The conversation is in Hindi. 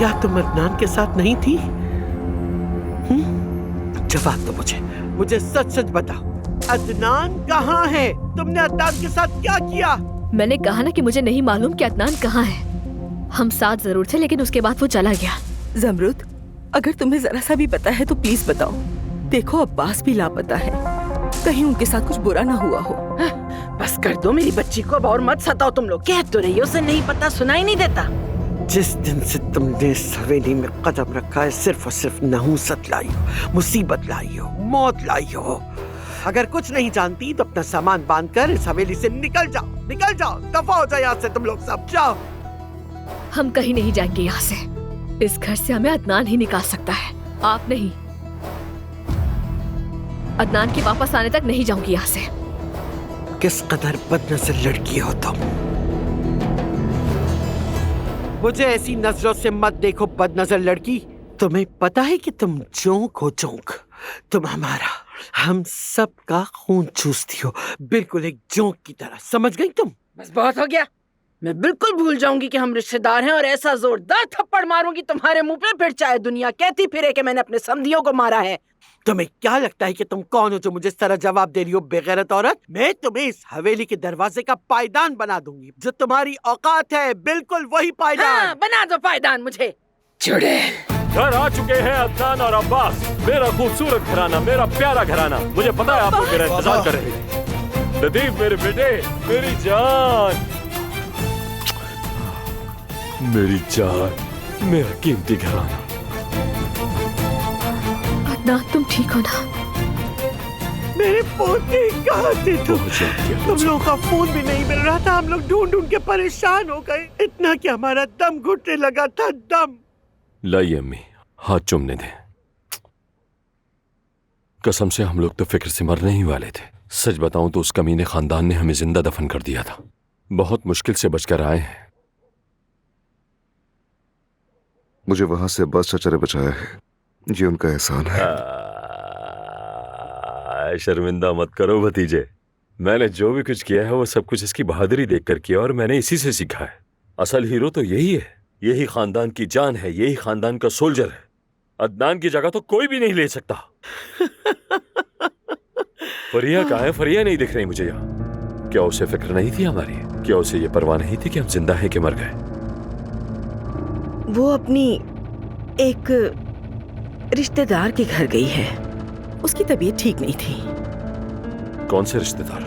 क्या तुम अदनान के साथ नहीं थी? जवाब दो मुझे सच सच बताओ, अदनान कहाँ है? तुमने अदनान के साथ क्या किया? मैंने कहा ना कि मुझे नहीं मालूम कि अदनान कहाँ है। हम साथ जरूर थे लेकिन उसके बाद वो चला गया। ज़मरुद, अगर तुम्हें जरा सा भी पता है तो प्लीज बताओ। देखो अब्बास भी लापता है, कहीं उनके साथ कुछ बुरा ना हुआ हो। बस कर दो मेरी बच्ची को, अब और मत सताओ तुम लोग। कह तो रही हो, उसे नहीं पता, सुनाई नहीं देता। जिस दिन से तुमने इस हवेली में कदम रखा है सिर्फ और सिर्फ नहुसत लाई हो, मुसीबत लाई हो, मौत लाई हो। अगर कुछ नहीं जानती तो अपना सामान बांधकर इस हवेली से निकल जाओ, दफा हो जाओ यहाँ से तुम लोग सब, जाओ। हम कहीं नहीं जाएंगे यहाँ से। इस घर से हमें अदनान ही निकाल सकता है, आप नहीं। अदनान के वापस आने तक नहीं जाऊंगी यहाँ से। किस कदर बदनजर लड़की हो तुम। मुझे ऐसी नजरों से मत देखो बदनजर लड़की। तुम्हें पता है कि तुम जोंक हो, जोंक। तुम हमारा, हम सब का खून चूसती हो, बिल्कुल एक जोंक की तरह, समझ गई तुम? बस बहुत हो गया। मैं बिल्कुल भूल जाऊंगी कि हम रिश्तेदार हैं और ऐसा जोरदार थप्पड़ मारूंगी तुम्हारे मुंह पे, फिर चाहे दुनिया कहती फिरे कि मैंने अपने समधियों को मारा है। तुम्हें क्या लगता है कि तुम कौन हो जो मुझे इस तरह जवाब दे रही हो, बेगैरत औरत? मैं तुम्हें इस हवेली के दरवाजे का पायदान बना दूंगी। जो तुम्हारी औकात है बिल्कुल वही पायदान। हाँ, बना दो पायदान मुझे। चुड़ैल। घर आ चुके हैं अदनान और अब्बास, मेरा खूबसूरत घराना, मेरा प्यारा घराना। मुझे पता है आप लोग मेरा इंतजार कर रहे हैं। लतीफ मेरे बेटे, मेरी जान, मेरी जान, मेरा कीमती घराना। अदनान तुम ठीक हो ना? मेरे पोते कहाँ थे तुम? तुम लोगों का फोन भी नहीं मिल रहा था, हम लोग ढूंढ ढूंढ के परेशान हो गए, इतना कि हमारा दम घुटने लगा था, दम। लाइए अम्मी, हाथ चूमने दें। कसम से हम लोग तो फिक्र से मरने ही वाले थे। सच बताऊं तो उस कमीने खानदान ने हमें जिंदा दफन कर दिया था। बहुत मुश्किल से बचकर आए हैं। मुझे वहां से अब्बास चाचा ने बचाया है, ये उनका एहसान है। शर्मिंदा मत करो भतीजे, मैंने जो भी कुछ किया है वो सब कुछ इसकी बहादुरी देखकर किया और मैंने इसी से सीखा है। असल हीरो तो यही है, यही खानदान की जान है, यही खानदान का सोल्जर है। अदनान की जगह तो कोई भी नहीं ले सकता। फरिया कहाँ है? फरिया नहीं दिख रही मुझे यहाँ। क्या उसे फिक्र नहीं थी हमारी? क्या उसे ये परवाह नहीं थी कि हम जिंदा हैं कि मर गए? वो अपनी एक रिश्तेदार के घर गई है, उसकी तबीयत ठीक नहीं थी। कौन से रिश्तेदार?